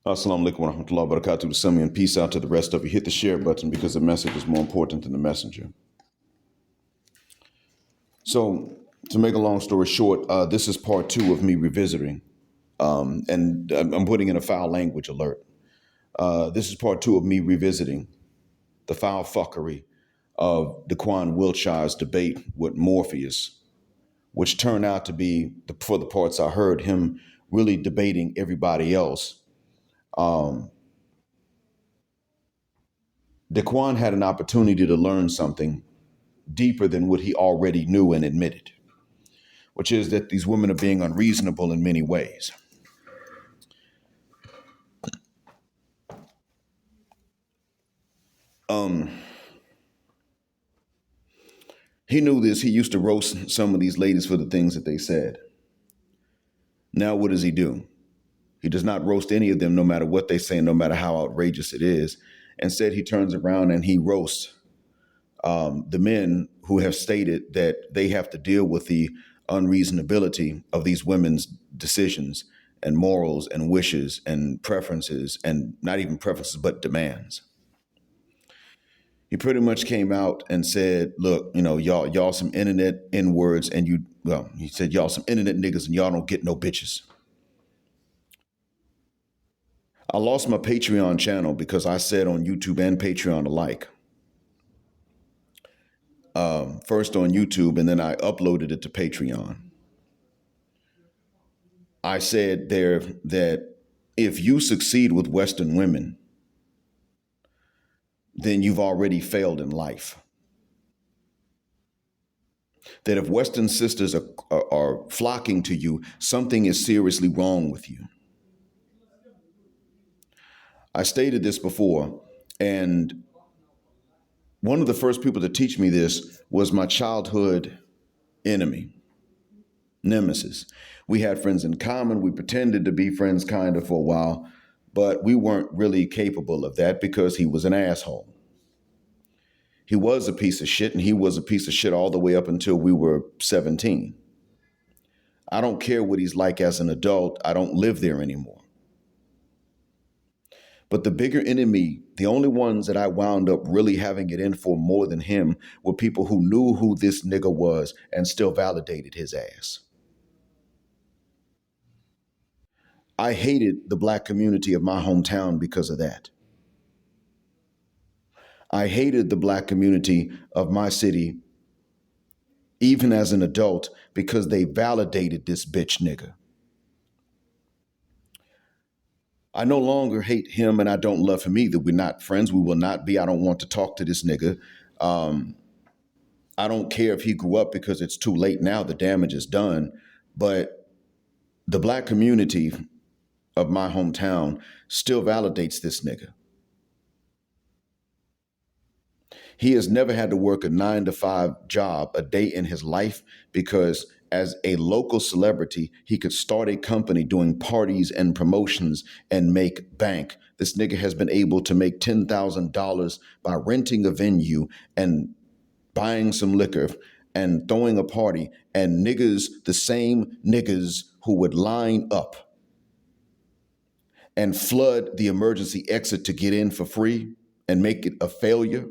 Assalamu alaikum wa rahmatullahi wa barakatuh. To some and peace out to the rest of you. Hit the share button because the message is more important than the messenger. So, to make a long story short, this is part 2 of me revisiting, and I'm putting in a foul language alert. This is part 2 of me revisiting the foul fuckery of Daquan Wiltshire's debate with Morpheus, which turned out to be, for the parts I heard, him really debating everybody else. Daquan had an opportunity to learn something deeper than what he already knew and admitted, which is that these women are being unreasonable in many ways. He knew this. He used to roast some of these ladies for the things that they said. Now, what does he do? He does not roast any of them, no matter what they say, no matter how outrageous it is. Instead, he turns around and he roasts the men who have stated that they have to deal with the unreasonability of these women's decisions and morals and wishes and preferences, and not even preferences, but demands. He pretty much came out and said, look, y'all some internet N-words, and he said, y'all some internet niggas and y'all don't get no bitches. I lost my Patreon channel because I said on YouTube and Patreon alike. First on YouTube, and then I uploaded it to Patreon. I said there that if you succeed with Western women, then you've already failed in life. That if Western sisters are flocking to you, something is seriously wrong with you. I stated this before, and one of the first people to teach me this was my childhood enemy, nemesis. We had friends in common. We pretended to be friends kind of for a while, but we weren't really capable of that because he was an asshole. He was a piece of shit, and he was a piece of shit all the way up until we were 17. I don't care what he's like as an adult. I don't live there anymore. But the bigger enemy, the only ones that I wound up really having it in for more than him, were people who knew who this nigga was and still validated his ass. I hated the black community of my hometown because of that. I hated the black community of my city, even as an adult, because they validated this bitch nigga. I no longer hate him, and I don't love him either. We're not friends. We will not be. I don't want to talk to this nigga. I don't care if he grew up because it's too late now. The damage is done. But the black community of my hometown still validates this nigga. He has never had to work a 9-to-5 job a day in his life because as a local celebrity, he could start a company doing parties and promotions and make bank. This nigga has been able to make $10,000 by renting a venue and buying some liquor and throwing a party, and niggas, the same niggas who would line up and flood the emergency exit to get in for free and make it a failure,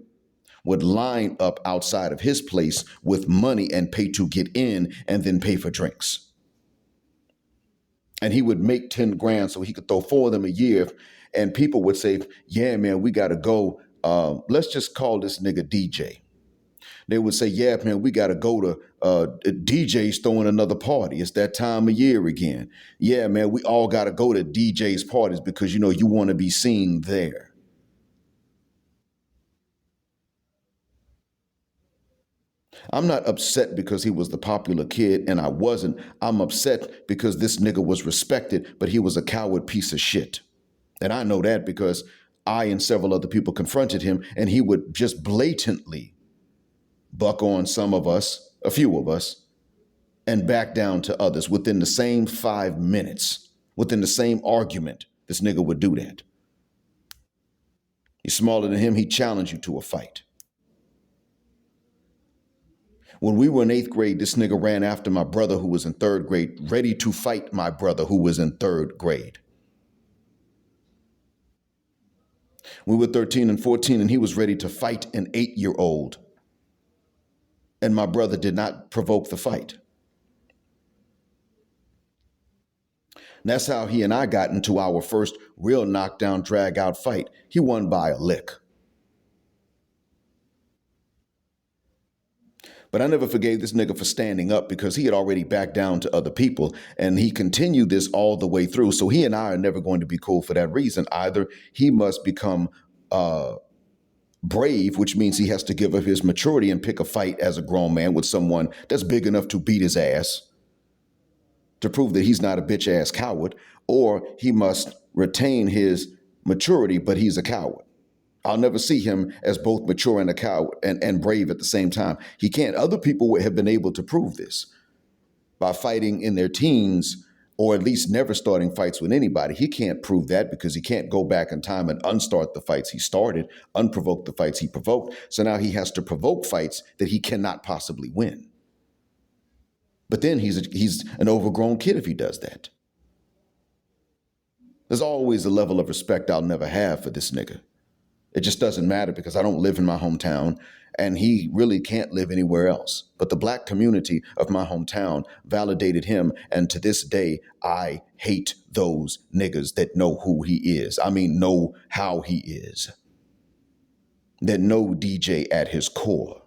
would line up outside of his place with money and pay to get in and then pay for drinks. And he would make 10 grand so he could throw 4 of them a year. And people would say, yeah, man, we got to go. Let's just call this nigga DJ. They would say, yeah, man, we got to go to DJ's throwing another party. It's that time of year again. Yeah, man, we all got to go to DJ's parties because, you want to be seen there. I'm not upset because he was the popular kid and I wasn't. I'm upset because this nigga was respected, but he was a coward piece of shit. And I know that because I and several other people confronted him, and he would just blatantly buck on some of us, a few of us, and back down to others within the same 5 minutes, within the same argument. This nigga would do that. You're smaller than him, he'd challenge you to a fight. When we were in 8th grade, this nigga ran after my brother who was in 3rd grade, ready to fight my brother who was in 3rd grade. We were 13 and 14, and he was ready to fight an 8-year-old. And my brother did not provoke the fight. And that's how he and I got into our first real knockdown, drag out fight. He won by a lick. But I never forgave this nigga for standing up because he had already backed down to other people. And he continued this all the way through. So he and I are never going to be cool for that reason. Either he must become brave, which means he has to give up his maturity and pick a fight as a grown man with someone that's big enough to beat his ass to prove that he's not a bitch ass coward, or he must retain his maturity, but he's a coward. I'll never see him as both mature and a coward and brave at the same time. He can't. Other people have been able to prove this by fighting in their teens, or at least never starting fights with anybody. He can't prove that because he can't go back in time and unstart the fights he started, unprovoke the fights he provoked. So now he has to provoke fights that he cannot possibly win. But then he's an overgrown kid if he does that. There's always a level of respect I'll never have for this nigga. It just doesn't matter because I don't live in my hometown and he really can't live anywhere else. But the black community of my hometown validated him. And to this day, I hate those niggas that know who he is. I mean, know how he is. That know DJ at his core.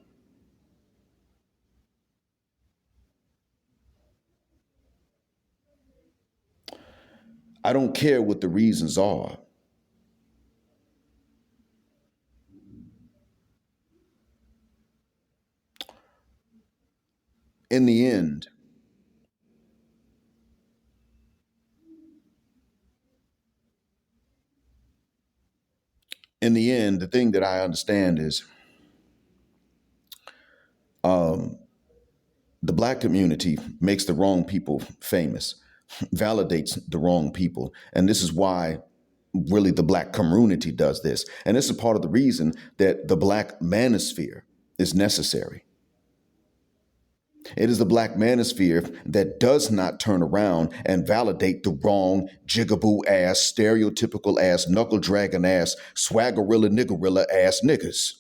I don't care what the reasons are. In the end, the thing that I understand is the black community makes the wrong people famous, validates the wrong people. And this is why really the black community does this. And this is part of the reason that the black manosphere is necessary. It is the black manosphere that does not turn around and validate the wrong, jigaboo ass, stereotypical ass, knuckle dragon ass, swaggerilla, niggerilla ass niggas.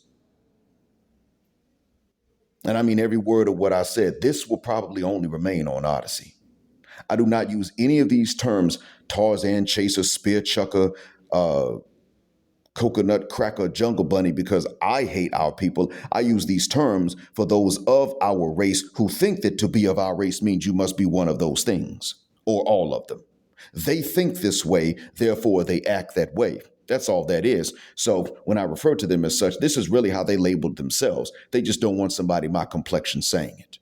And I mean every word of what I said. This will probably only remain on Odyssey. I do not use any of these terms, Tarzan chaser, spear chucker, coconut cracker, jungle bunny, because I hate our people. I use these terms for those of our race who think that to be of our race means you must be one of those things, or all of them. They think this way, therefore they act that way. That's all that is. So when I refer to them as such, this is really how they labeled themselves. They just don't want somebody my complexion saying it.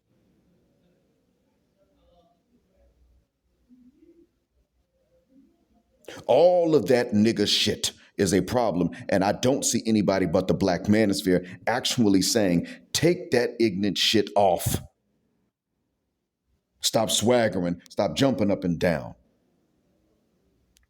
All of that nigga shit is a problem. And I don't see anybody but the black manosphere actually saying, take that ignorant shit off. Stop swaggering. Stop jumping up and down.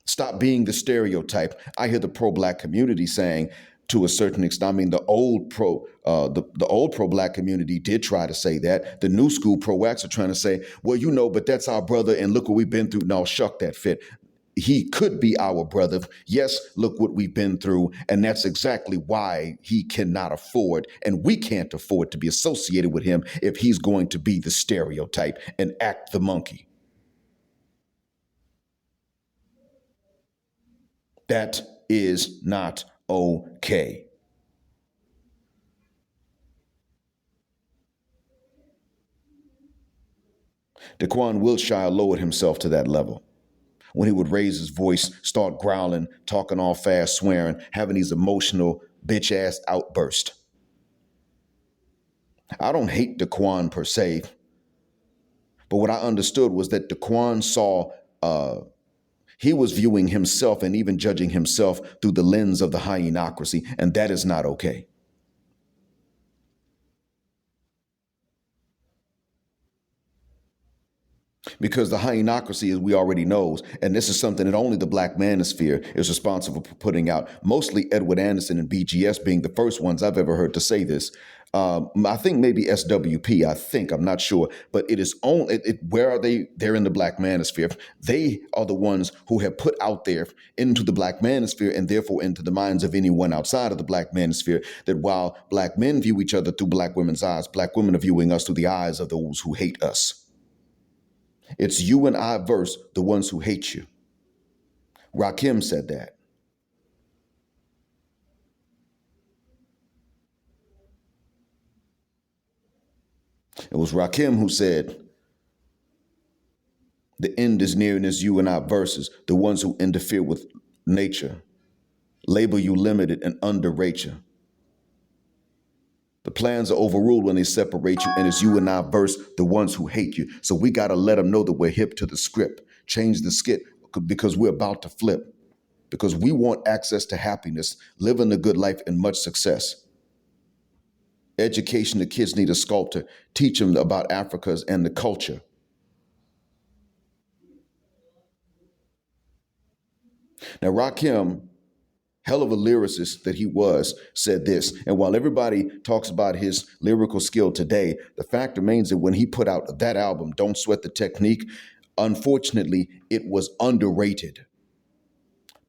Stop being the stereotype. I hear the pro-black community saying, to a certain extent, I mean, the old pro-black community did try to say that. The new school pro-wax are trying to say, well, you know, but that's our brother, and look what we've been through. No, shuck that fit. He could be our brother. Yes, look what we've been through. And that's exactly why he cannot afford, and we can't afford to be associated with him if he's going to be the stereotype and act the monkey. That is not okay. Daquan Wiltshire lowered himself to that level. When he would raise his voice, start growling, talking all fast, swearing, having these emotional bitch-ass outbursts. I don't hate Daquan per se, but what I understood was that Daquan saw, he was viewing himself and even judging himself through the lens of the hyenocracy, and that is not okay. Because the hyenocracy, as we already knows, and this is something that only the black manosphere is responsible for putting out, mostly Edward Anderson and BGS being the first ones I've ever heard to say this. I think maybe SWP, I'm not sure, but it is only, where are they? They're in the black manosphere. They are the ones who have put out there into the black manosphere and therefore into the minds of anyone outside of the black manosphere that while black men view each other through black women's eyes, black women are viewing us through the eyes of those who hate us. It's you and I versus the ones who hate you. Rakim said that. It was Rakim who said, the end is near and it's you and I versus the ones who interfere with nature, label you limited and underrate you. The plans are overruled when they separate you, and it's you and I versus the ones who hate you. So we got to let them know that we're hip to the script, change the skit, because we're about to flip, because we want access to happiness, living a good life and much success. Education, the kids need a sculptor. Teach them about Africa's and the culture. Now, Rakim, hell of a lyricist that he was, said this. And while everybody talks about his lyrical skill today, the fact remains that when he put out that album, Don't Sweat the Technique, unfortunately, it was underrated.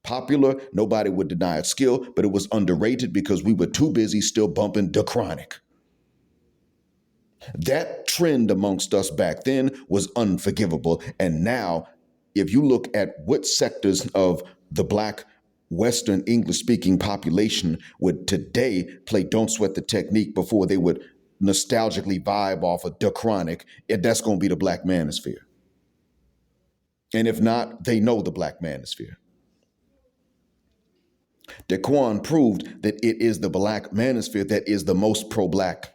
Popular, nobody would deny its skill, but it was underrated because we were too busy still bumping the Chronic. That trend amongst us back then was unforgivable. And now, if you look at what sectors of the black Western English speaking population would today play Don't Sweat the Technique before they would nostalgically vibe off of the Chronic, that's going to be the black manosphere. And if not, they know the black manosphere. Daquan proved that it is the black manosphere that is the most pro-black.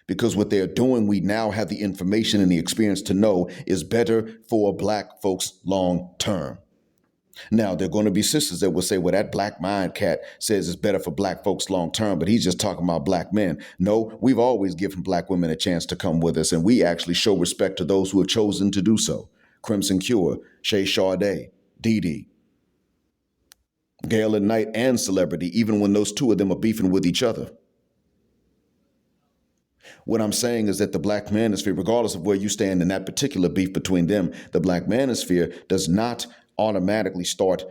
Because what they're doing, we now have the information and the experience to know is better for black folks long term. Now, there are going to be sisters that will say, well, that black mind cat says it's better for black folks long term, but he's just talking about black men. No, we've always given black women a chance to come with us, and we actually show respect to those who have chosen to do so. Crimson Cure, Shay Sade, Dee Dee, Gale and Knight, and Celebrity, even when those two of them are beefing with each other. What I'm saying is that the black manosphere, regardless of where you stand in that particular beef between them, the black manosphere does not automatically start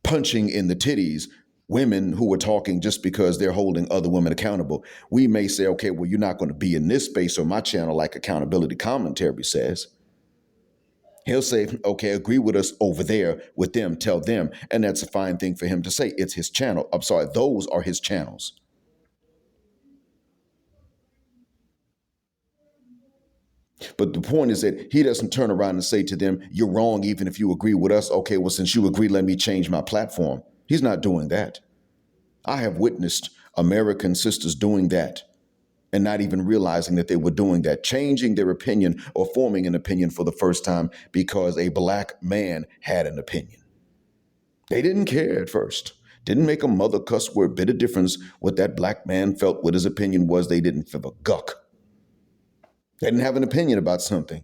punching in the titties women who are talking just because they're holding other women accountable. We may say, okay, well, you're not going to be in this space or my channel like Accountability Commentary says. He'll say, okay, agree with us over there with them, tell them. And that's a fine thing for him to say. It's his channel. I'm sorry, those are his channels. But the point is that he doesn't turn around and say to them, you're wrong, even if you agree with us. Okay, well, since you agree, let me change my platform. He's not doing that. I have witnessed American sisters doing that and not even realizing that they were doing that, changing their opinion or forming an opinion for the first time because a black man had an opinion. They didn't care at first. Didn't make a mother cuss word, bit of difference what that black man felt, what his opinion was. They didn't give a guck. They didn't have an opinion about something.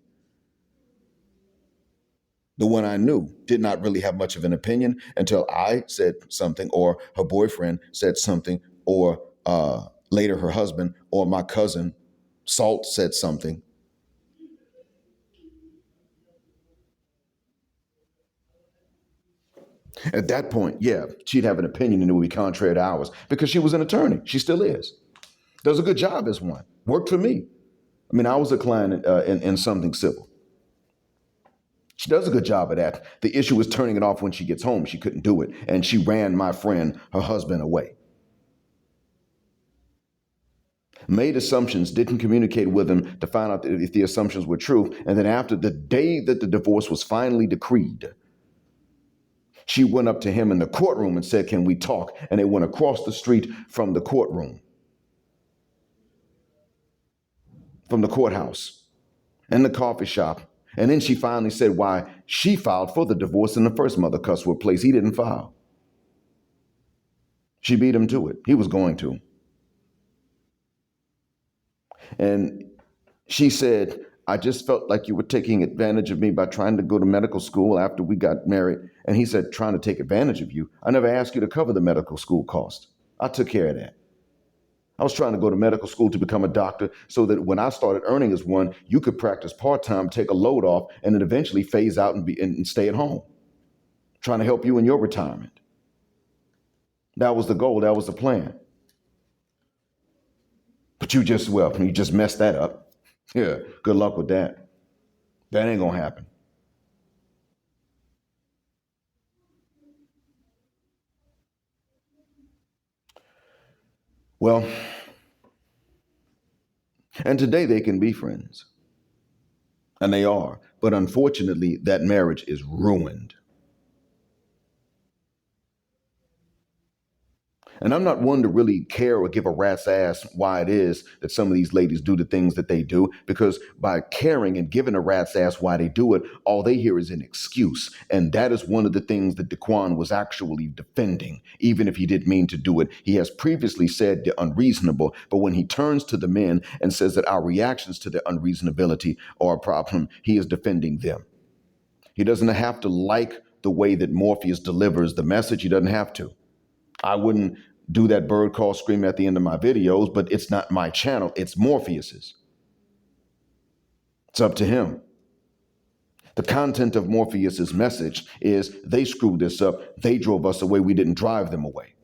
The one I knew did not really have much of an opinion until I said something, or her boyfriend said something, or later her husband or my cousin Salt said something. At that point, yeah, she'd have an opinion and it would be contrary to ours because she was an attorney. She still is. Does a good job as one. Worked for me. I mean, I was a client in something civil. She does a good job of that. The issue was turning it off when she gets home. She couldn't do it. And she ran my friend, her husband, away. Made assumptions, didn't communicate with him to find out if the assumptions were true. And then after the day that the divorce was finally decreed, she went up to him in the courtroom and said, can we talk? And they went across the street from the courtroom, from the courthouse, in the coffee shop. And then she finally said why she filed for the divorce in the first mother cuss word place. He didn't file. She beat him to it. He was going to. And she said, I just felt like you were taking advantage of me by trying to go to medical school after we got married. And he said, trying to take advantage of you? I never asked you to cover the medical school cost. I took care of that. I was trying to go to medical school to become a doctor so that when I started earning as one, you could practice part-time, take a load off, and then eventually phase out and stay at home, trying to help you in your retirement. That was the goal. That was the plan. But you just messed that up. Yeah, good luck with that. That ain't gonna happen. Well, and today they can be friends, and they are. But unfortunately, that marriage is ruined. And I'm not one to really care or give a rat's ass why it is that some of these ladies do the things that they do, because by caring and giving a rat's ass why they do it, all they hear is an excuse. And that is one of the things that Daquan was actually defending, even if he didn't mean to do it. He has previously said the unreasonable, but when he turns to the men and says that our reactions to their unreasonability are a problem, he is defending them. He doesn't have to like the way that Morpheus delivers the message. He doesn't have to. I wouldn't do that bird call scream at the end of my videos, but it's not my channel. It's Morpheus's. It's up to him. The content of Morpheus's message is they screwed this up. They drove us away. We didn't drive them away.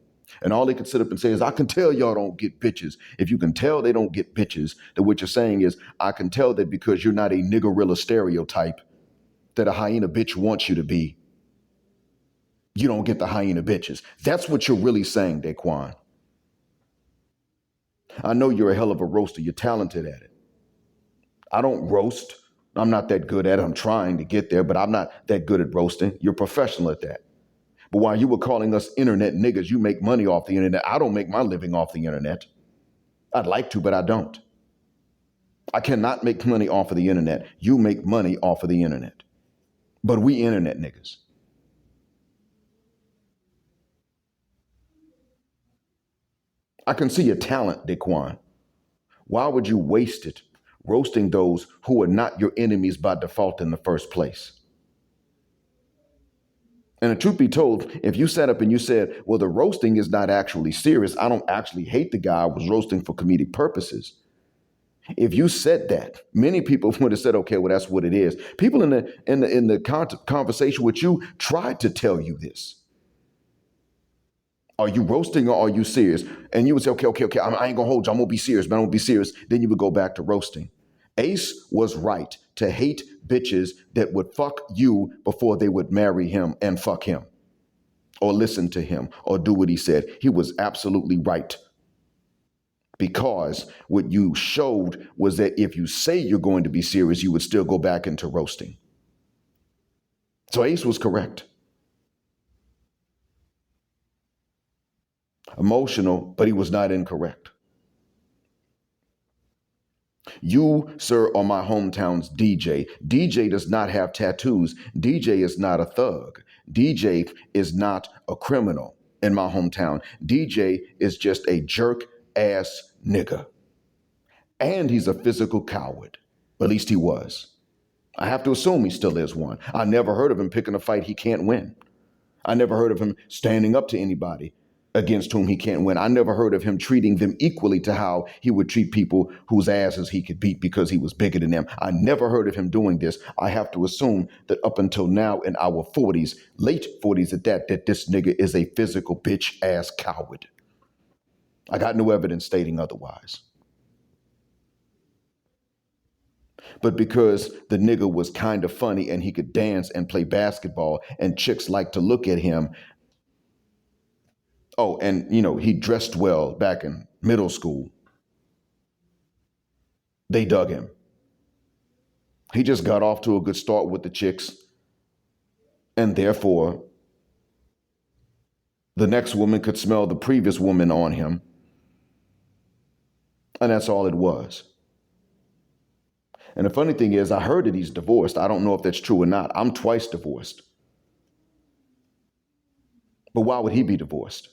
And all they could sit up and say is, I can tell y'all don't get bitches. If you can tell they don't get bitches, then what you're saying is, I can tell that because you're not a niggerilla stereotype that a hyena bitch wants you to be, you don't get the hyena bitches. That's what you're really saying, Daquan. I know you're a hell of a roaster. You're talented at it. I don't roast. I'm not that good at it. I'm trying to get there, but I'm not that good at roasting. You're professional at that. But while you were calling us internet niggas, you make money off the internet. I don't make my living off the internet. I'd like to, but I don't. I cannot make money off of the internet. You make money off of the internet. But we internet niggas. I can see your talent, Daquan. Why would you waste it roasting those who are not your enemies by default in the first place? And the truth be told, if you sat up and you said, well, the roasting is not actually serious, I don't actually hate the guy, I was roasting for comedic purposes. If you said that, many people would have said, okay, well, that's what it is. People in the conversation with you tried to tell you this. Are you roasting or are you serious? And you would say, okay, I ain't gonna hold you. I'm gonna be serious, but I won't be serious. Then you would go back to roasting. Ace was right to hate bitches that would fuck you before they would marry him and fuck him or listen to him or do what he said. He was absolutely right. Because what you showed was that if you say you're going to be serious, you would still go back into roasting. So Ace was correct. Emotional, but he was not incorrect. You, sir, are my hometown's DJ. DJ does not have tattoos. DJ is not a thug. DJ is not a criminal in my hometown. DJ is just a jerk ass nigga. And he's a physical coward. At least he was. I have to assume he still is one. I never heard of him picking a fight he can't win. I never heard of him standing up to anybody against whom he can't win. I never heard of him treating them equally to how he would treat people whose asses he could beat because he was bigger than them. I never heard of him doing this. I have to assume that up until now in our 40s, late 40s at that this nigga is a physical bitch ass coward. I got no evidence stating otherwise. But because the nigga was kind of funny and he could dance and play basketball and chicks like to look at him. Oh, and he dressed well back in middle school. They dug him. He just got off to a good start with the chicks. And therefore, the next woman could smell the previous woman on him. And that's all it was. And the funny thing is, I heard that he's divorced. I don't know if that's true or not. I'm twice divorced. But why would he be divorced?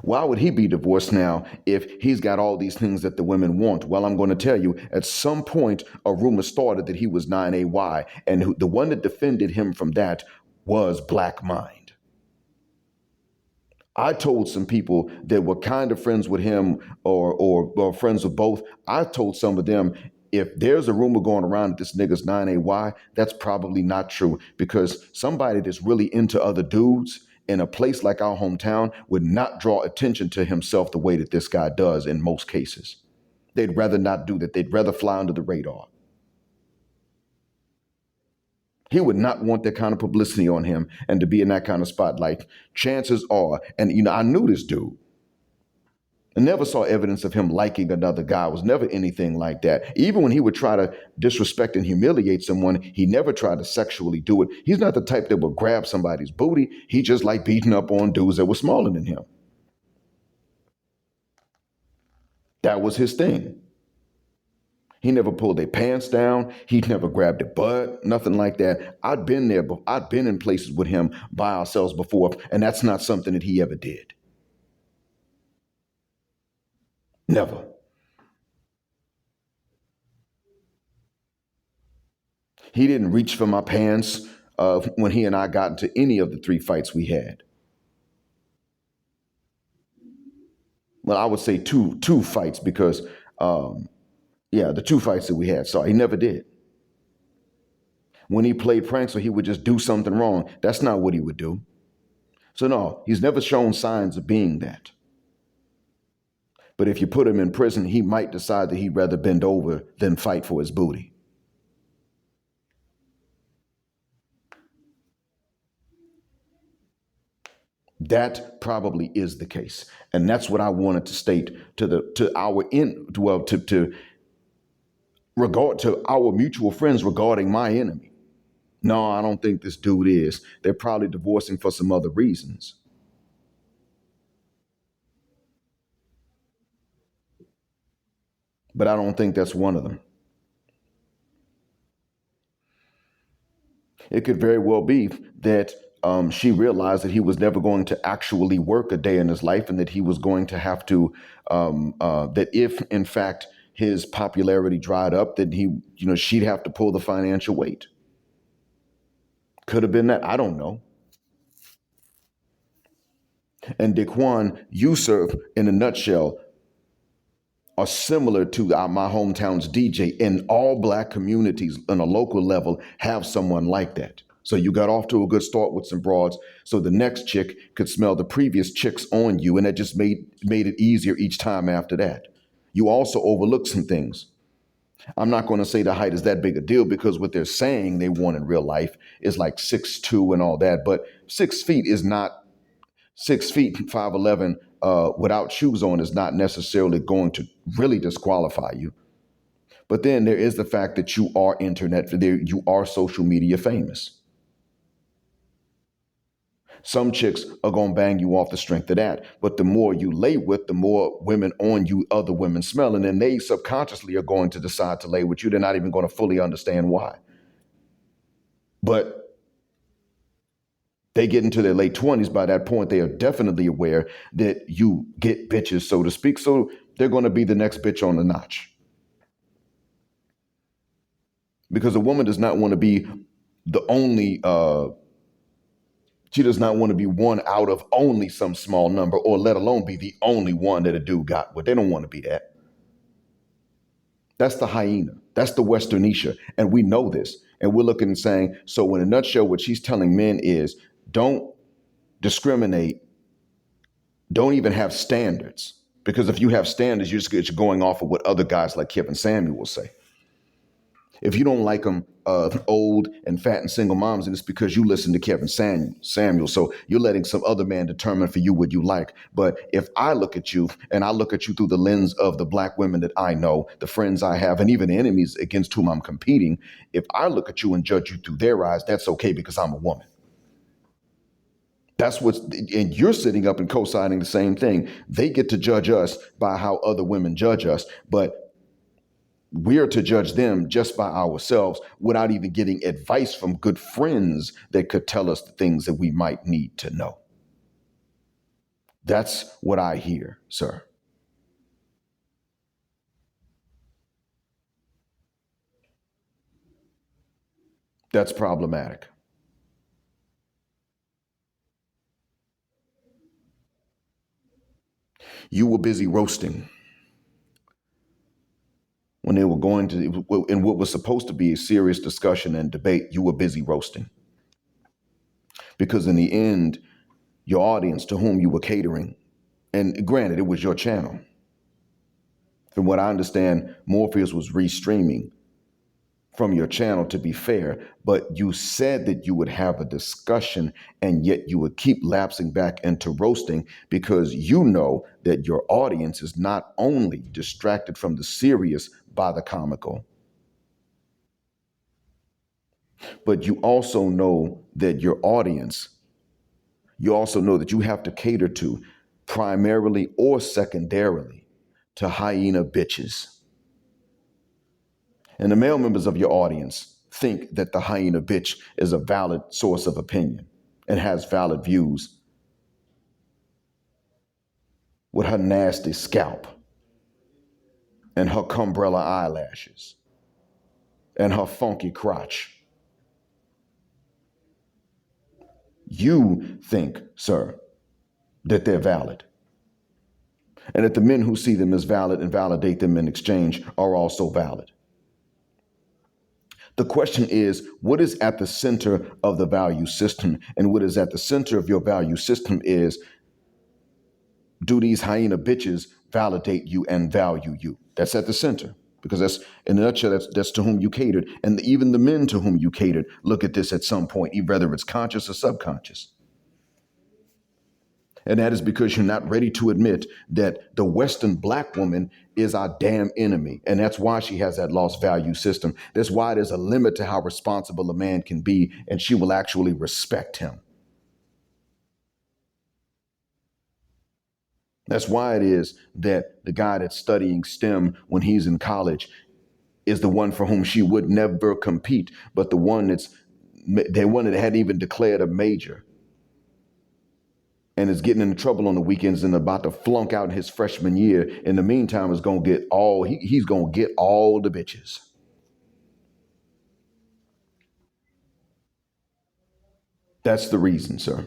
Why would he be divorced now if he's got all these things that the women want? Well, I'm going to tell you, at some point, a rumor started that he was 9AY, and the one that defended him from that was Black Mind. I told some people that were kind of friends with him or friends with both. I told some of them, if there's a rumor going around that this nigga's 9AY, that's probably not true, because somebody that's really into other dudes in a place like our hometown would not draw attention to himself the way that this guy does in most cases. They'd rather not do that. They'd rather fly under the radar. He would not want that kind of publicity on him and to be in that kind of spotlight. Chances are, and I knew this dude. I never saw evidence of him liking another guy. It was never anything like that. Even when he would try to disrespect and humiliate someone, he never tried to sexually do it. He's not the type that would grab somebody's booty. He just liked beating up on dudes that were smaller than him. That was his thing. He never pulled their pants down. He never grabbed their butt, nothing like that. I'd been there, but I'd been in places with him by ourselves before, and that's not something that he ever did. Never. He didn't reach for my pants when he and I got into any of the 3 fights we had. Well, I would say two fights because, the 2 fights that we had. Sorry, he never did. When he played pranks or he would just do something wrong, that's not what he would do. So no, he's never shown signs of being that. But if you put him in prison, he might decide that he'd rather bend over than fight for his booty. That probably is the case. And that's what I wanted to state to our mutual friends regarding my enemy. No, I don't think this dude is. They're probably divorcing for some other reasons. But I don't think that's one of them. It could very well be that she realized that he was never going to actually work a day in his life, and that he was going to have to, that if in fact his popularity dried up, that she'd have to pull the financial weight. Could have been that. I don't know. And Daquan Wiltshire, in a nutshell, are similar to my hometown's DJ. In all Black communities on a local level have someone like that. So you got off to a good start with some broads, so the next chick could smell the previous chicks on you, and that just made it easier each time after that. You also overlook some things. I'm not going to say the height is that big a deal, because what they're saying they want in real life is like 6'2" and all that, but 6 feet is not 6 feet, 5'11", without shoes on is not necessarily going to really disqualify you. But then there is the fact that you are you are social media famous. Some chicks are going to bang you off the strength of that. But the more you lay with, the more women on you, other women smell. And then they subconsciously are going to decide to lay with you. They're not even going to fully understand why. But they get into their late 20s. By that point, they are definitely aware that you get bitches, so to speak. So they're going to be the next bitch on the notch. Because a woman does not want to be the only, she does not want to be one out of only some small number, or let alone be the only one that a dude got with. They don't want to be that. That's the hyena. That's the Westernisha. And we know this. And we're looking and saying, so in a nutshell, what she's telling men is, don't discriminate. Don't even have standards. Because if you have standards, you're going off of what other guys like Kevin Samuel will say. If you don't like them old and fat and single moms, and it's because you listen to Kevin Samuel. So you're letting some other man determine for you what you like. But if I look at you, and I look at you through the lens of the Black women that I know, the friends I have, and even enemies against whom I'm competing, if I look at you and judge you through their eyes, that's okay, because I'm a woman. That's and you're sitting up and co-signing the same thing. They get to judge us by how other women judge us, but we're to judge them just by ourselves without even getting advice from good friends that could tell us the things that we might need to know. That's what I hear, sir. That's problematic. You were busy roasting when they were going to, in what was supposed to be a serious discussion and debate. You were busy roasting because in the end, your audience to whom you were catering, and granted, it was your channel. From what I understand, Morpheus was restreaming from your channel, to be fair, but you said that you would have a discussion and yet you would keep lapsing back into roasting because you know that your audience is not only distracted from the serious by the comical, but you also know that your audience, you also know that you have to cater to primarily or secondarily to hyena bitches. And the male members of your audience think that the hyena bitch is a valid source of opinion and has valid views with her nasty scalp and her cumbrella eyelashes and her funky crotch. You think, sir, that they're valid and that the men who see them as valid and validate them in exchange are also valid. The question is, what is at the center of the value system? And what is at the center of your value system is, do these hyena bitches validate you and value you? That's at the center, because that's, in a nutshell, that's to whom you catered. And even the men to whom you catered look at this at some point, whether it's conscious or subconscious. And that is because you're not ready to admit that the Western black woman is our damn enemy. And that's why she has that lost value system. That's why there's a limit to how responsible a man can be, and she will actually respect him. That's why it is that the guy that's studying STEM when he's in college is the one for whom she would never compete, but the one that hadn't even declared a major and is getting into trouble on the weekends and about to flunk out in his freshman year. In the meantime, is going to get he's going to get all the bitches. That's the reason, sir.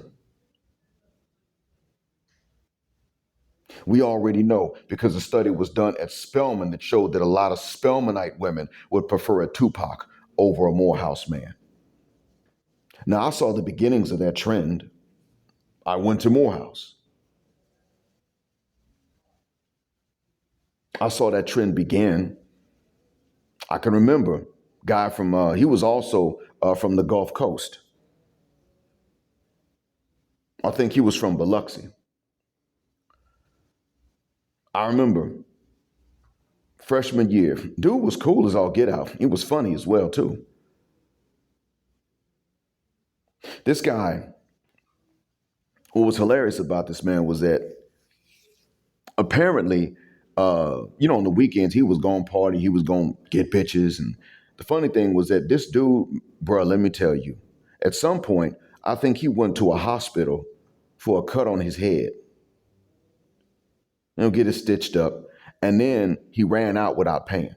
We already know because a study was done at Spelman that showed that a lot of Spelmanite women would prefer a Tupac over a Morehouse man. Now, I saw the beginnings of that trend. I went to Morehouse. I saw that trend begin. I can remember guy from, he was also from the Gulf Coast. I think he was from Biloxi. I remember freshman year, dude was cool as all get out. He was funny as well, too. This guy, what was hilarious about this man was that apparently, on the weekends, he was going to party, he was going to get bitches. And the funny thing was that this dude, bro, let me tell you, at some point, I think he went to a hospital for a cut on his head. Get it stitched up. And then he ran out without paying.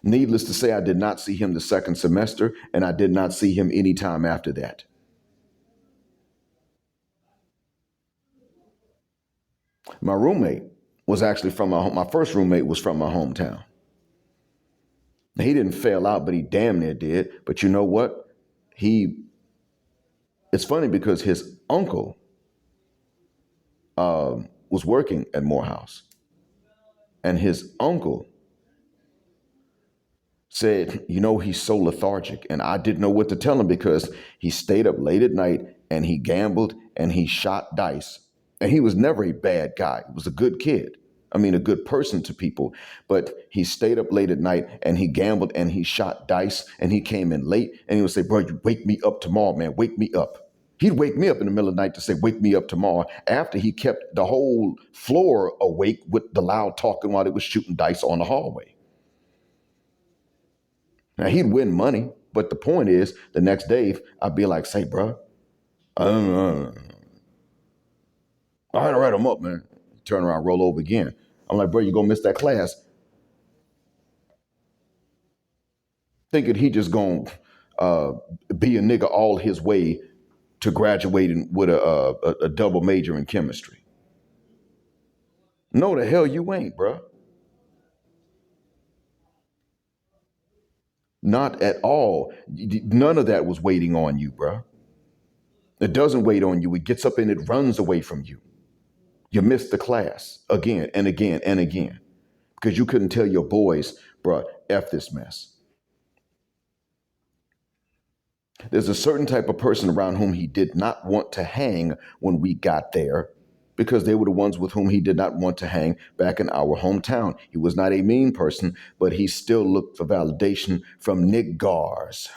Needless to say, I did not see him the second semester, and I did not see him any time after that. My roommate was actually from my first roommate was from my hometown. He didn't fail out, but he damn near did. But you know what? It's funny because his uncle was working at Morehouse, and his uncle said, he's so lethargic. And I didn't know what to tell him because he stayed up late at night and he gambled and he shot dice. And he was never a bad guy. He was a good kid. I mean, a good person to people. But he stayed up late at night and he gambled and he shot dice and he came in late and he would say, bro, you wake me up tomorrow, man. Wake me up. He'd wake me up in the middle of the night to say, wake me up tomorrow, after he kept the whole floor awake with the loud talking while they was shooting dice on the hallway. Now, he'd win money, but the point is, the next day, I'd be like, say, bro, All right, I'm up, man. Turn around, roll over again. I'm like, bro, you gonna miss that class? Thinking he just gonna be a nigga all his way to graduating with a double major in chemistry. No, the hell you ain't, bro. Not at all. None of that was waiting on you, bro. It doesn't wait on you. It gets up and it runs away from you. You missed the class again and again and again because you couldn't tell your boys, bro, F this mess. There's a certain type of person around whom he did not want to hang when we got there because they were the ones with whom he did not want to hang back in our hometown. He was not a mean person, but he still looked for validation from niggars.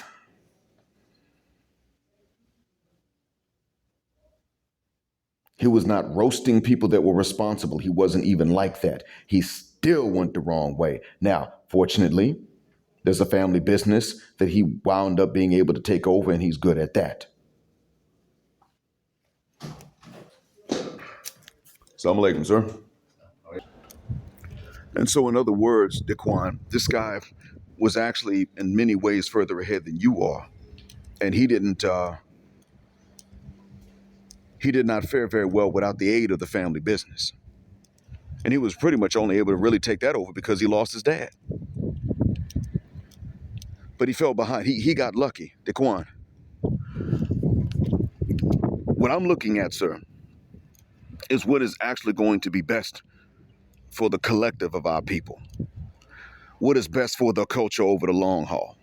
He was not roasting people that were responsible. He wasn't even like that. He still went the wrong way. Now, fortunately, there's a family business that he wound up being able to take over, and he's good at that. Assalamu alaikum, sir. And so, in other words, Daquan, this guy was actually in many ways further ahead than you are. And he did not fare very well without the aid of the family business. And he was pretty much only able to really take that over because he lost his dad. But he fell behind. He got lucky. Daquan, what I'm looking at, sir, is what is actually going to be best for the collective of our people. What is best for the culture over the long haul.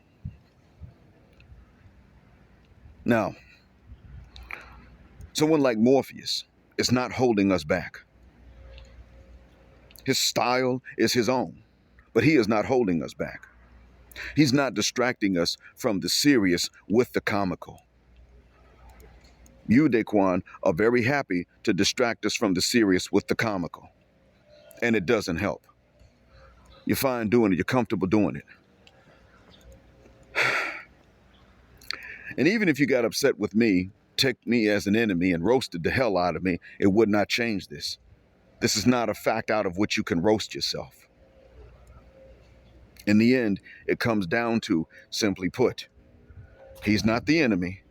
Now, someone like Morpheus is not holding us back. His style is his own, but he is not holding us back. He's not distracting us from the serious with the comical. You, Daquan, are very happy to distract us from the serious with the comical. And it doesn't help. You're fine doing it. You're comfortable doing it. And even if you got upset with me, took me as an enemy and roasted the hell out of me, it would not change this. This is not a fact out of which you can roast yourself. In the end, it comes down to, simply put, he's not the enemy.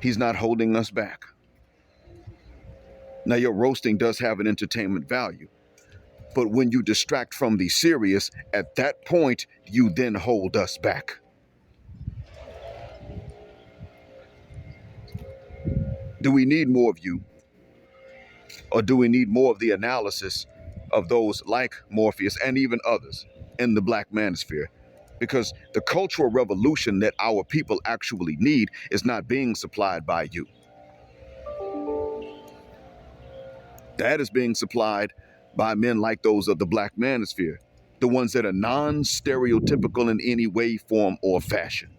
He's not holding us back. Now, your roasting does have an entertainment value. But when you distract from the serious, at that point, you then hold us back. Do we need more of you? Or do we need more of the analysis of those like Morpheus and even others in the black manosphere? Because the cultural revolution that our people actually need is not being supplied by you. That is being supplied by men like those of the black manosphere, the ones that are non-stereotypical in any way, form, or fashion.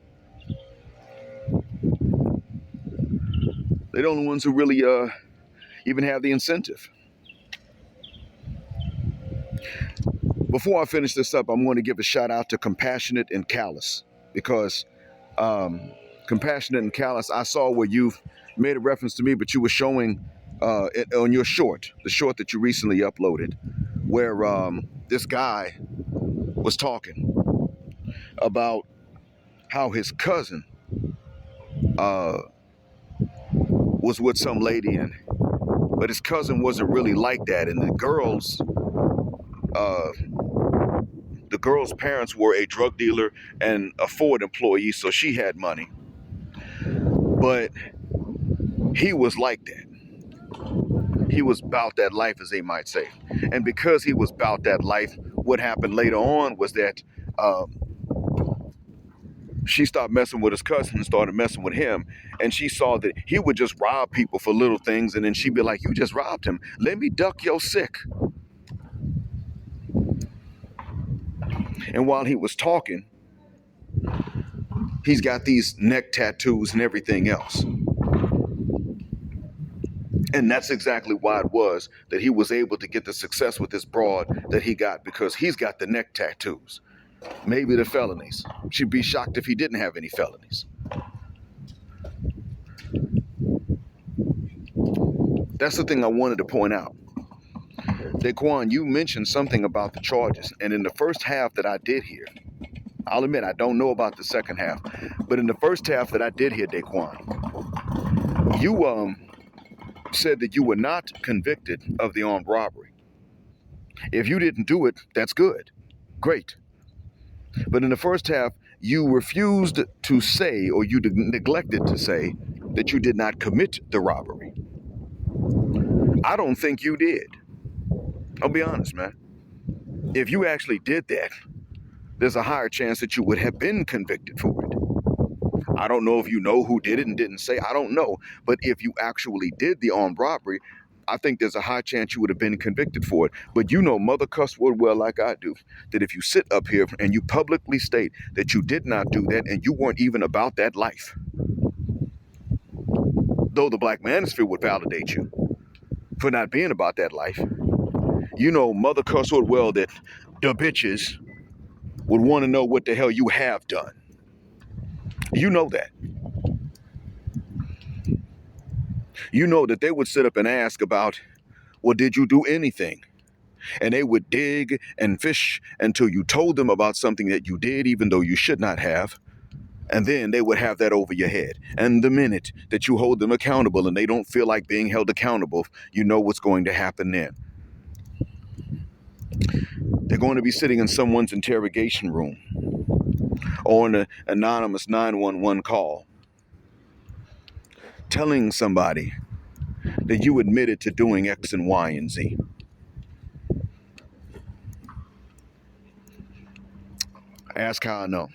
They're the only ones who really even have the incentive. Before I finish this up, I'm going to give a shout out to Compassionate and Callous, because Compassionate and Callous, I saw where you made a reference to me, but you were showing it on your short, the short that you recently uploaded, where this guy was talking about how his cousin was with some lady, but his cousin wasn't really like that, and the girl's parents were a drug dealer and a Ford employee, so she had money. But he was like that. He was about that life, as they might say. And because he was about that life, what happened later on was that she stopped messing with his cousin and started messing with him. And she saw that he would just rob people for little things. And then she'd be like, you just robbed him. Let me duck your sick. And while he was talking, he's got these neck tattoos and everything else. And that's exactly why it was that he was able to get the success with this broad that he got, because he's got the neck tattoos. Maybe the felonies. She'd be shocked if he didn't have any felonies. That's the thing I wanted to point out. Daquan, you mentioned something about the charges, and in the first half that I did hear, I'll admit I don't know about the second half, but in the first half that I did hear, Daquan, you said that you were not convicted of the armed robbery. If you didn't do it, that's good. Great. But in the first half, you refused to say, or you neglected to say, that you did not commit the robbery. I don't think you did. I'll be honest, man. If you actually did that, there's a higher chance that you would have been convicted for it. I don't know if you know who did it and didn't say, I don't know. But if you actually did the armed robbery, I think there's a high chance you would have been convicted for it. But you know, Mother Cusswood well like I do, that if you sit up here and you publicly state that you did not do that and you weren't even about that life, though the black manosphere would validate you for not being about that life, you know, Mother Cusswood well that the bitches would want to know what the hell you have done. You know that. You know that they would sit up and ask about, well, did you do anything? And they would dig and fish until you told them about something that you did, even though you should not have. And then they would have that over your head. And the minute that you hold them accountable and they don't feel like being held accountable, you know what's going to happen then. They're going to be sitting in someone's interrogation room or on an anonymous 911 call, telling somebody that you admitted to doing X and Y and Z. Ask how I know.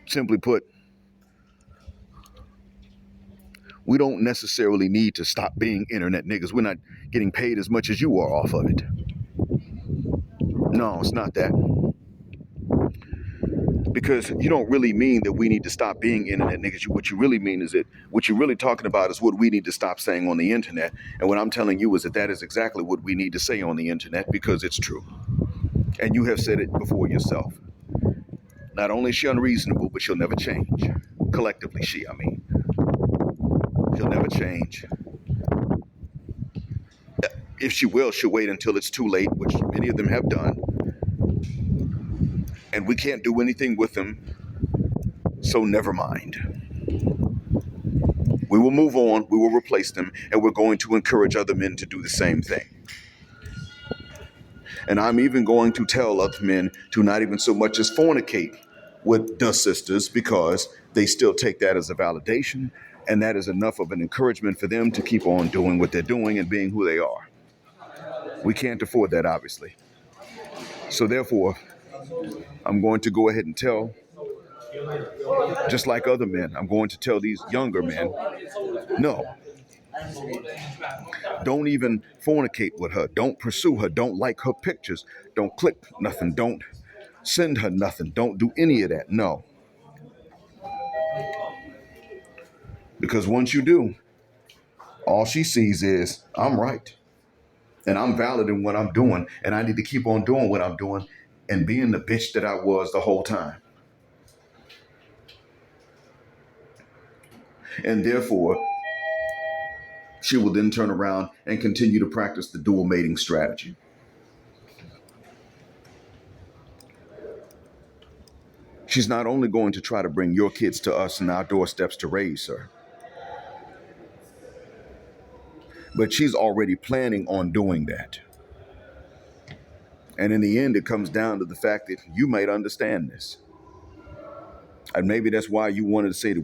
Simply put, we don't necessarily need to stop being internet niggas. We're not getting paid as much as you are off of it. No, it's not that. Because you don't really mean that we need to stop being internet niggas. What you really mean is that what you're really talking about is what we need to stop saying on the internet. And what I'm telling you is that that is exactly what we need to say on the internet, because it's true. And you have said it before yourself. Not only is she unreasonable, but she'll never change. Collectively, I mean. She'll never change. If she will, she'll wait until it's too late, which many of them have done. And we can't do anything with them, so never mind. We will move on, we will replace them, and we're going to encourage other men to do the same thing. And I'm even going to tell other men to not even so much as fornicate with the sisters, because they still take that as a validation, and that is enough of an encouragement for them to keep on doing what they're doing and being who they are. We can't afford that, obviously. So therefore, I'm going to go ahead and tell, just like other men, I'm going to tell these younger men, no, don't even fornicate with her. Don't pursue her. Don't like her pictures. Don't click nothing. Don't send her nothing. Don't do any of that. No. Because once you do, all she sees is, I'm right. And I'm valid in what I'm doing. And I need to keep on doing what I'm doing and being the bitch that I was the whole time. And therefore, she will then turn around and continue to practice the dual mating strategy. She's not only going to try to bring your kids to us and our doorsteps to raise her, but she's already planning on doing that. And in the end, it comes down to the fact that you might understand this. And maybe that's why you wanted to say that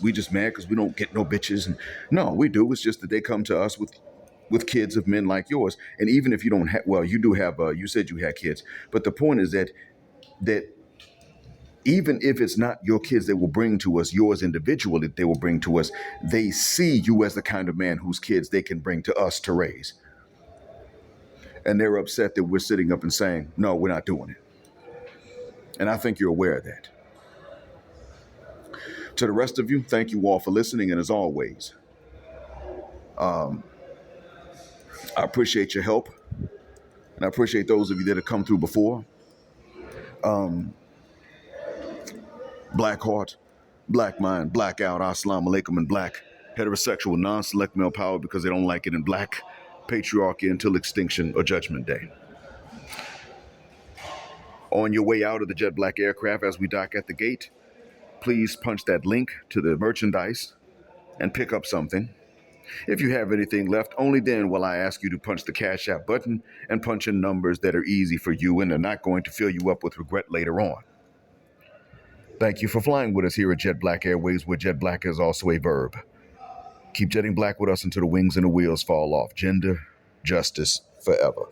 we just mad because we don't get no bitches. And no, we do. It's just that they come to us with kids of men like yours. And even if you don't have, well, you do have, you said you had kids. But the point is that even if it's not your kids they will bring to us, yours individually they will bring to us, they see you as the kind of man whose kids they can bring to us to raise. And they're upset that we're sitting up and saying, no, we're not doing it. And I think you're aware of that. To the rest of you, thank you all for listening. And as always, I appreciate your help. And I appreciate those of you that have come through before. Blackheart, Black mind, black out, assalamu alaikum in black. Heterosexual, non-select male power because they don't like it in black. Patriarchy until extinction or judgment day. On your way out of the jet black aircraft as we dock at the gate, please punch that link to the merchandise and pick up something. If you have anything left, only then will I ask you to punch the Cash App button and punch in numbers that are easy for you and are not going to fill you up with regret later on. Thank you for flying with us here at Jet Black Airways, where jet black is also a verb. Keep jetting black with us until the wings and the wheels fall off. Gender, justice, forever.